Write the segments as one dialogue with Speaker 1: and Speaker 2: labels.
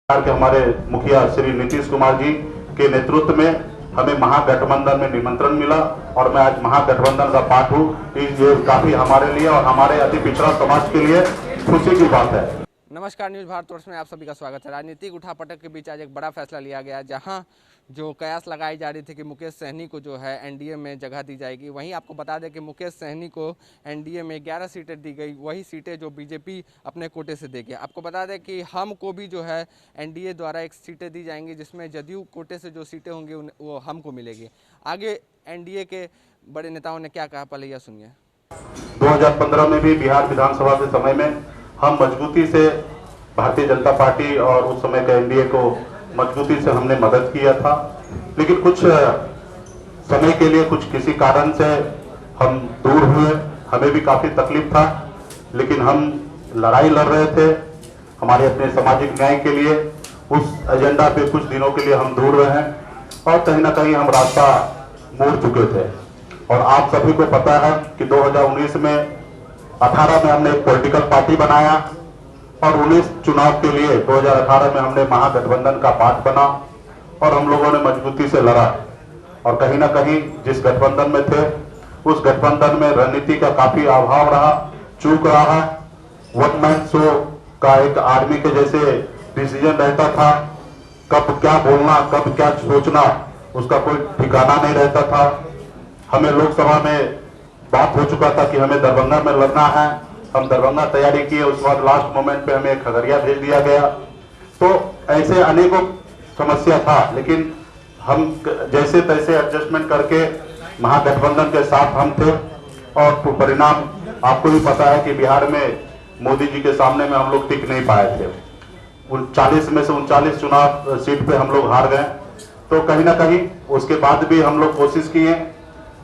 Speaker 1: के हमारे मुखिया श्री नीतीश कुमार जी के नेतृत्व में हमें महागठबंधन में निमंत्रण मिला और मैं आज महागठबंधन का पार्ट हूँ। ये काफी हमारे लिए और हमारे अति पिछड़ा समाज के लिए खुशी की बात है।
Speaker 2: नमस्कार, न्यूज़ भारतवर्ष में आप सभी का स्वागत है। राजनीतिक उठापटक के बीच आज एक बड़ा फैसला लिया गया, जहां जो कयास लगाई जा रही थी कि मुकेश सहनी को जो है एनडीए में जगह दी जाएगी, वहीं आपको बता दें कि मुकेश सहनी को एनडीए में 11 सीटें दी गई, वही सीटें जो बीजेपी अपने कोटे से देगी। आपको बता दें कि हम को भी जो है एनडीए द्वारा एक सीटें दी जाएंगी, जिसमें जदयू कोटे से जो सीटें होंगी वो हमको मिलेगी। आगे एनडीए के बड़े नेताओं ने क्या कहा, पहले यह सुनिए।
Speaker 1: 2015 में भी बिहार विधानसभा के समय में हम मजबूती से भारतीय जनता पार्टी और उस समय के एनडीए को मजबूती से हमने मदद किया था, लेकिन कुछ समय के लिए कुछ किसी कारण से हम दूर हुए। हमें भी काफी तकलीफ था, लेकिन हम लड़ाई लड़ रहे थे हमारे अपने सामाजिक न्याय के लिए। उस एजेंडा पे कुछ दिनों के लिए हम दूर रहे और कहीं ना कहीं हम रास्ता मोड़ चुके थे। और आप सभी को पता है कि 2019 में 18 में हमने एक पॉलिटिकल पार्टी बनाया और 19 चुनाव के लिए 2018 में हमने महागठबंधन का पार्ट बना और हम लोगों ने मजबूती से लड़ा। और कहीं ना कहीं जिस गठबंधन में थे उस गठबंधन में रणनीति का काफी अभाव रहा, चूक रहा। वन मैन शो का एक आर्मी के जैसे डिसीजन रहता था, कब क्या बोलना कब क्या सोचना उसका कोई ठिकाना नहीं रहता था। हमें लोकसभा में बात हो चुका था कि हमें दरभंगा में लड़ना है, हम दरभंगा तैयारी किए, उसके बाद लास्ट मोमेंट पे हमें खगड़िया भेज दिया गया। तो ऐसे अनेकों समस्या था, लेकिन हम जैसे तैसे एडजस्टमेंट करके महागठबंधन के साथ हम थे और परिणाम आपको भी पता है कि बिहार में मोदी जी के सामने में हम लोग टिक नहीं पाए थे। 40 में से 39 चुनाव सीट पे हम लोग हार गए। तो कहीं ना कहीं उसके बाद भी हम लोग कोशिश किए,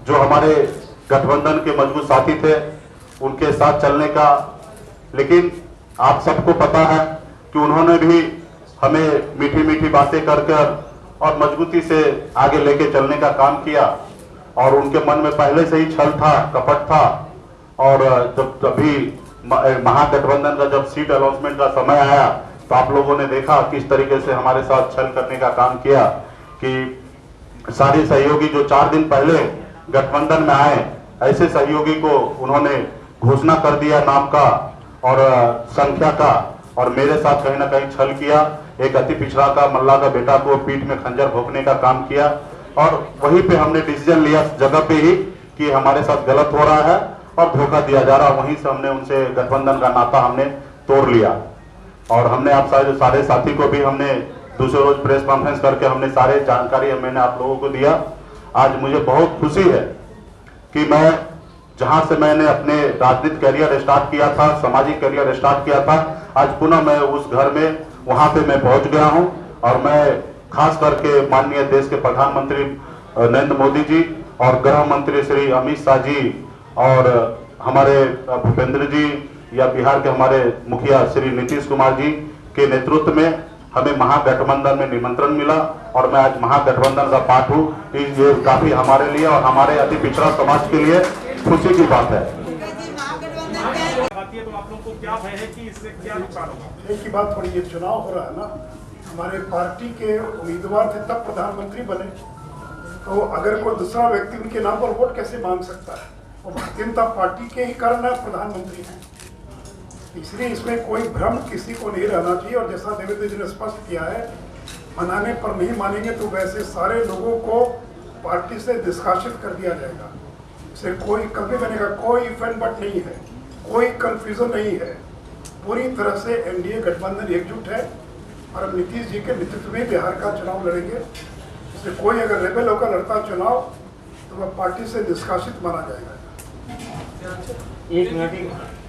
Speaker 1: जो हमारे गठबंधन के मजबूत साथी थे उनके साथ चलने का, लेकिन आप सबको पता है कि उन्होंने भी हमें मीठी मीठी बातें कर और मजबूती से आगे लेके चलने का काम किया। और उनके मन में पहले से ही छल था, कपट था। और जब भी महागठबंधन का जब सीट अनाउंसमेंट का समय आया तो आप लोगों ने देखा किस तरीके से हमारे साथ छल करने का काम किया कि सारे सहयोगी जो 4 दिन पहले गठबंधन में आए, ऐसे सहयोगी को उन्होंने घोषणा कर दिया नाम का और संख्या का, और मेरे साथ कहीं ना कहीं छल किया। एक अति पिछड़ा का मल्ला का बेटा को पीठ में खंजर भोंकने का काम किया और वहीं पे हमने डिसीजन लिया जगह पे ही कि हमारे साथ गलत हो रहा है और धोखा दिया जा रहा। वहीं से हमने उनसे गठबंधन का नाता हमने तोड़ लिया। और हमने आप सारे साथी को भी हमने दूसरे रोज प्रेस कॉन्फ्रेंस करके हमने सारे जानकारी मैंने आप लोगों को दिया। आज मुझे बहुत खुशी है कि मैं जहां से मैंने अपने राजनीतिक करियर स्टार्ट किया था, सामाजिक करियर स्टार्ट किया था, आज पुनः मैं उस घर में वहां पे मैं पहुंच गया हूं। और मैं खास करके माननीय देश के प्रधानमंत्री नरेंद्र मोदी जी और गृह मंत्री श्री अमित शाह जी और हमारे भूपेंद्र जी या बिहार के हमारे मुखिया श्री नीतीश कुमार जी के नेतृत्व में हमें महागठबंधन में निमंत्रण मिला और मैं आज महागठबंधन का पार्ट हूँ। ये काफी हमारे लिए और हमारे अति पिछड़ा समाज के लिए खुशी की बात है।
Speaker 3: तो आप लोगों को क्या भय है कि इससे क्या नुकसान होगा?
Speaker 4: एक ही बात थोड़ी, ये चुनाव हो रहा है ना, हमारे पार्टी के उम्मीदवार थे तब प्रधानमंत्री बने, तो अगर कोई दूसरा व्यक्ति उनके नाम पर वोट कैसे मांग सकता है? और भारतीय जनता पार्टी के ही कारण प्रधानमंत्री हैं, इसलिए इसमें कोई भ्रम किसी को नहीं रहना चाहिए। और जैसा देवेंद्र जी ने स्पष्ट किया है, मनाने पर नहीं मानेंगे तो वैसे सारे लोगों को पार्टी से निष्कासित कर दिया जाएगा। इससे कोई कभी बनेगा, कोई इफेक्ट बट नहीं है, कोई कंफ्यूजन नहीं है। पूरी तरह से एनडीए गठबंधन एकजुट है और हम नीतीश जी के नेतृत्व में बिहार का चुनाव लड़ेंगे। इससे कोई अगर रेबेल होकर लड़ता चुनाव तो वह पार्टी से निष्कासित माना जाएगा।
Speaker 5: एक मिनट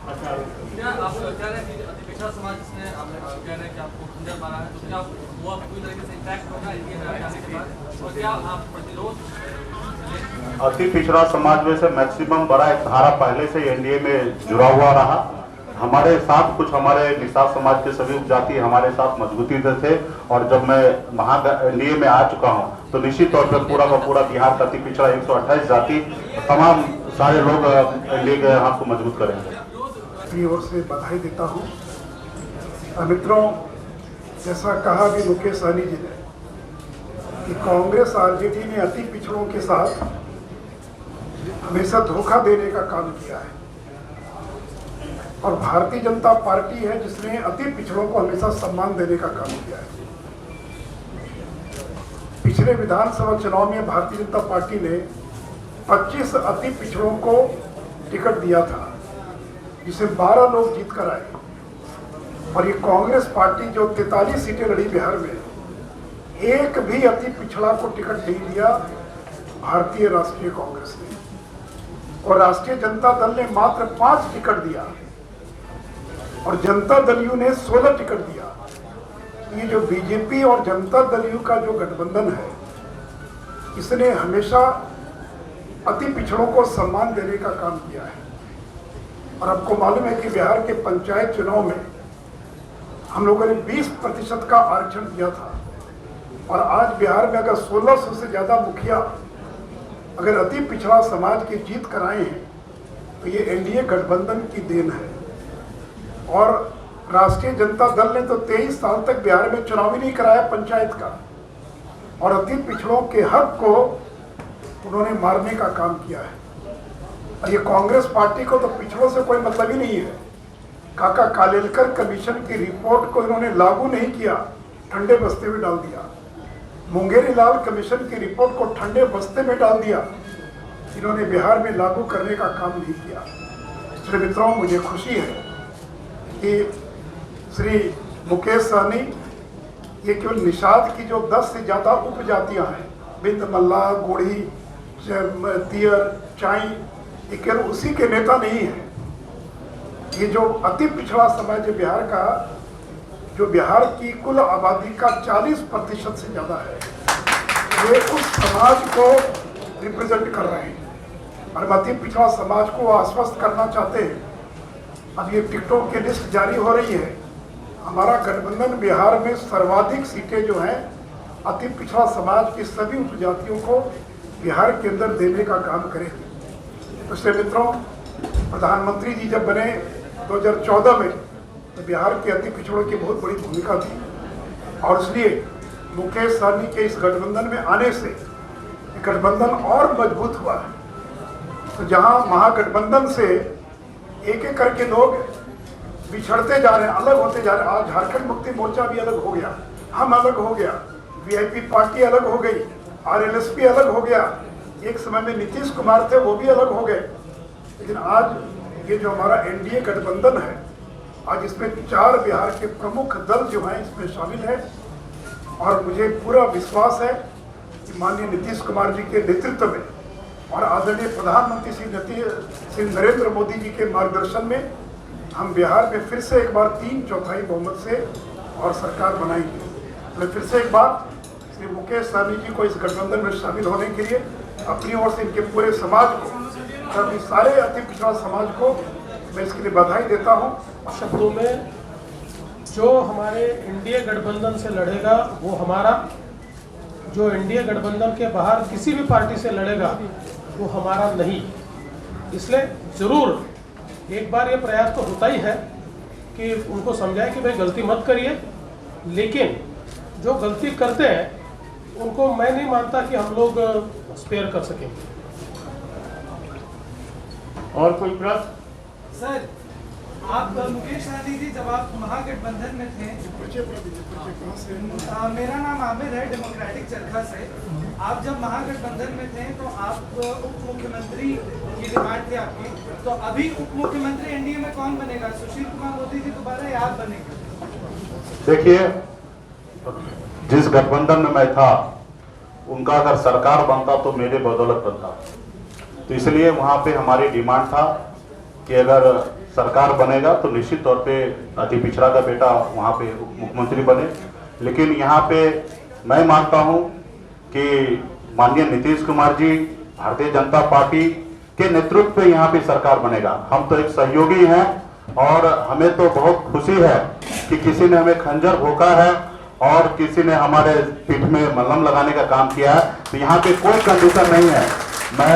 Speaker 6: क्या आप कह रहे हैं कि अति पिछड़ा समाज से आप कह रहे हैं कि आपको खंजर मारा है, तो क्या वो पूरी तरीके से इंटैक्ट होगा एनडीए में जाने के बाद? और क्या आप प्रतिरोध
Speaker 1: अति पिछड़ा समाज में से मैक्सिमम बड़ा एक धारा पहले से एनडीए में जुड़ा हुआ रहा। हमारे साथ कुछ हमारे निषाद समाज के सभी उपजाति हमारे साथ मजबूती से थे और जब मैं एनडीए में आ चुका हूं तो निश्चित तौर पर पूरा का पूरा बिहार का अति पिछड़ा 128 जाति तमाम सारे लोग एनडीए के हाथ को मजबूत करेंगे।
Speaker 4: अपनी ओर से बधाई देता हूँ। मित्रों, जैसा कहा भी मुकेश सहनी जी ने कि कांग्रेस आरजेडी ने अति पिछड़ों के साथ हमेशा धोखा देने का काम किया है और भारतीय जनता पार्टी है जिसने अति पिछड़ों को हमेशा सम्मान देने का काम किया है। पिछले विधानसभा चुनाव में भारतीय जनता पार्टी ने 25 अति पिछड़ों को टिकट दिया था, जिसे 12 लोग जीत कर आए। और ये कांग्रेस पार्टी जो 43 सीटें लड़ी बिहार में, एक भी अति पिछड़ा को टिकट नहीं दिया भारतीय राष्ट्रीय कांग्रेस ने। और राष्ट्रीय जनता दल ने मात्र 5 टिकट दिया और जनता दल यू ने 16 टिकट दिया। ये जो बीजेपी और जनता दल यू का जो गठबंधन है, इसने हमेशा अति पिछड़ों को सम्मान देने का काम किया है। और आपको मालूम है कि बिहार के पंचायत चुनाव में हम लोगों ने 20% का आरक्षण दिया था और आज बिहार में अगर 1600 से ज्यादा मुखिया अगर अति पिछड़ा समाज की जीत कराए हैं तो ये एनडीए गठबंधन की देन है। और राष्ट्रीय जनता दल ने तो 23 साल तक बिहार में चुनाव ही नहीं कराया पंचायत का, और अति पिछड़ों के हक को उन्होंने मारने का काम किया है। और ये कांग्रेस पार्टी को तो पिछड़ों से कोई मतलब ही नहीं है। काका कालेलकर कमीशन की रिपोर्ट को इन्होंने लागू नहीं किया, ठंडे बस्ते में डाल दिया। मुंगेरी लाल कमीशन की रिपोर्ट को ठंडे बस्ते में डाल दिया, इन्होंने बिहार में लागू करने का काम नहीं किया। इसलिए मित्रों, मुझे खुशी है कि श्री मुकेश सहनी ये केवल निषाद की जो 10 से ज़्यादा उपजातियां हैं, बिंद, मल्ला, गोढ़ी, तियर, चाई, ये केवल उसी के नेता नहीं है। ये जो अति पिछड़ा समाज है बिहार का, जो बिहार की कुल आबादी का 40% से ज़्यादा है, ये उस समाज को रिप्रेजेंट कर रहे हैं। और अति पिछड़ा समाज को आश्वस्त करना चाहते हैं। अब ये टिकटों की लिस्ट जारी हो रही है। हमारा गठबंधन बिहार में सर्वाधिक सीटें जो हैं अति पिछड़ा समाज की सभी उपजातियों को बिहार के अंदर देने का काम करेगी। तो इसलिए मित्रों, प्रधानमंत्री जी जब बने 2014 में, तो बिहार के अति पिछड़ों की बहुत बड़ी भूमिका थी और इसलिए मुकेश सहनी के इस गठबंधन में आने से गठबंधन और मजबूत हुआ है। तो जहां महागठबंधन से एक एक करके लोग बिछड़ते जा रहे हैं, अलग होते जा रहे हैं। आज झारखंड मुक्ति मोर्चा भी अलग हो गया, हम अलग हो गया, वीआईपी पार्टी अलग हो गई, आरएलएसपी अलग हो गया, एक समय में नीतीश कुमार थे वो भी अलग हो गए। लेकिन आज ये जो हमारा एनडीए गठबंधन है, आज इसमें 4 बिहार के प्रमुख दल जो हैं इसमें शामिल है। और मुझे पूरा विश्वास है कि माननीय नीतीश कुमार जी के नेतृत्व में और आदरणीय प्रधानमंत्री श्री नरेंद्र मोदी जी के मार्गदर्शन में हम बिहार में फिर से एक बार 3/4 बहुमत से और सरकार बनाएंगे। मैं फिर से एक बार श्री मुकेश सहनी जी को इस गठबंधन में शामिल होने के लिए अपनी ओर से इनके पूरे समाज को और सारे अति पिछड़ा समाज को मैं इसके लिए बधाई देता हूँ।
Speaker 7: शब्दों में जो हमारे एनडीए गठबंधन से लड़ेगा वो हमारा, जो एनडीए गठबंधन के बाहर किसी भी पार्टी से लड़ेगा वो हमारा नहीं। इसलिए ज़रूर एक बार ये प्रयास तो होता ही है कि उनको समझाए कि भाई गलती मत करिए, लेकिन जो गलती करते हैं उनको मैं नहीं मानता कि हम लोग स्पेयर कर सकेंगे।
Speaker 5: और कोई प्रश्न?
Speaker 8: सर, आप मुकेश सहनी जी जब आप महागठबंधन में थे, मेरा नाम आमिर है, डेमोक्रेटिक चरखा से। आप जब महागठबंधन में थे तो आप उप मुख्यमंत्री की डिमांड थी आपकी, तो अभी उप मुख्यमंत्री एनडीए में कौन बनेगा? सुशील कुमार मोदी जी दोबारा या आप बनेंगे?
Speaker 1: देखिए, जिस गठबंधन में मैं था उनका अगर सरकार बनता तो मेरे बदौलत बनता, तो इसलिए वहां पे हमारी डिमांड था कि अगर सरकार बनेगा तो निश्चित तौर पे अति पिछड़ा का बेटा वहाँ पे मुख्यमंत्री बने। लेकिन यहाँ पे मैं मानता हूँ कि माननीय नीतीश कुमार जी, भारतीय जनता पार्टी के नेतृत्व में यहाँ पे सरकार बनेगा। हम तो एक सहयोगी हैं और हमें तो बहुत खुशी है कि किसी ने हमें खंजर भोंका है और किसी ने हमारे पीठ में मलहम लगाने का काम किया है। तो यहाँ पे कोई कंडीशन नहीं है। मैं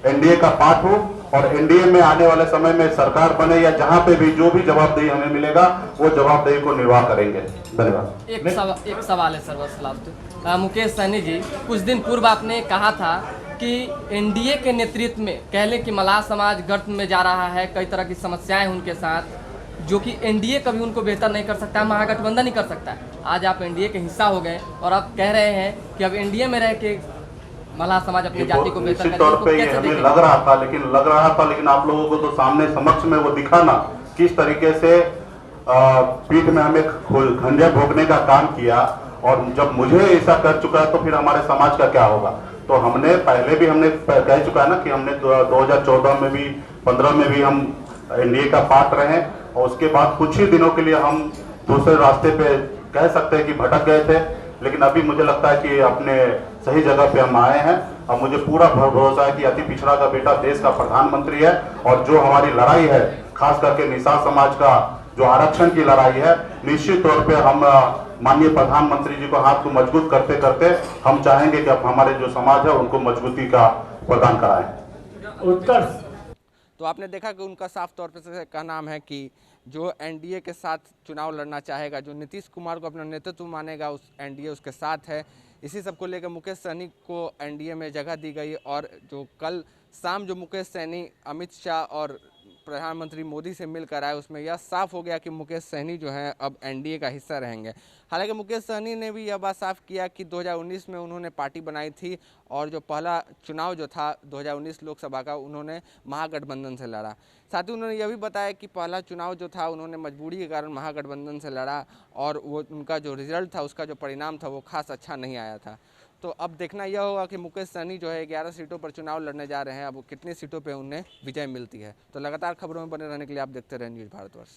Speaker 1: एनडीए का पार्ट हूँ और एनडीए में आने वाले समय में सरकार बने या जहां पे भी जो भी जवाबदेही हमें मिलेगा वो जवाबदेही को निर्वाह करेंगे। धन्यवाद।
Speaker 6: एक सवाल है सर, मुकेश सहनी जी, कुछ दिन पूर्व आपने कहा था कि एनडीए के नेतृत्व में कह लें कि मलाह समाज गर्त में जा रहा है, कई तरह की समस्याएं उनके साथ, जो कि एनडीए कभी उनको बेहतर नहीं कर सकता, महागठबंधन ही कर सकता है। आज आप एनडीए के हिस्सा हो गए और आप कह रहे हैं कि अब एनडीए में रह के मलाह समाज अपनी जाति को बेहतर
Speaker 1: निश्चित तौर पे ये हमें लग रहा था, लेकिन आप लोगों को तो सामने समक्ष में वो दिखाना किस तरीके से पीठ में हमें खंजर भोगने का काम किया, और जब मुझे ऐसा कर चुका है तो फिर हमारे समाज का क्या होगा। तो हमने पहले भी कह चुका है ना कि हमने 2014 में भी 15 में भी हम एनडीए का पार्ट रहे, और उसके बाद कुछ ही दिनों के लिए हम दूसरे रास्ते पे कह सकते हैं कि भटक गए थे, लेकिन अभी मुझे लगता है कि अपने सही जगह पे हम आए हैं। और मुझे पूरा भरोसा है कि अति पिछड़ा का बेटा देश का प्रधानमंत्री है, और जो हमारी लड़ाई है खास करके निषाद समाज का जो आरक्षण की लड़ाई है, निश्चित तौर पे हम माननीय प्रधानमंत्री जी को हाथ को मजबूत करते करते हम चाहेंगे कि अब हमारे जो समाज है उनको मजबूती का प्रदान कराएं।
Speaker 5: उत्तर
Speaker 2: तो आपने देखा कि उनका साफ तौर पर का नाम है कि जो एनडीए के साथ चुनाव लड़ना चाहेगा, जो नीतीश कुमार को अपना नेतृत्व मानेगा, उस एनडीए उसके साथ है। इसी सब को लेकर मुकेश सहनी को एनडीए में जगह दी गई। और जो कल शाम जो मुकेश सहनी अमित शाह और प्रधानमंत्री मोदी से मिलकर आए, उसमें यह साफ हो गया कि मुकेश सहनी जो है अब एनडीए का हिस्सा रहेंगे। हालांकि मुकेश सहनी ने भी यह बात साफ किया कि 2019 में उन्होंने पार्टी बनाई थी, और जो पहला चुनाव जो था 2019 लोकसभा का, उन्होंने महागठबंधन से लड़ा। साथ ही उन्होंने यह भी बताया कि पहला चुनाव जो था उन्होंने मजबूरी के कारण महागठबंधन से लड़ा, और वो उनका जो रिजल्ट था, उसका जो परिणाम था, वो खास अच्छा नहीं आया था। तो अब देखना यह होगा कि मुकेश सहनी जो है 11 सीटों पर चुनाव लड़ने जा रहे हैं, अब वो कितनी सीटों पे उन्हें विजय मिलती है। तो लगातार खबरों में बने रहने के लिए आप देखते रहें न्यूज़ भारतवर्ष।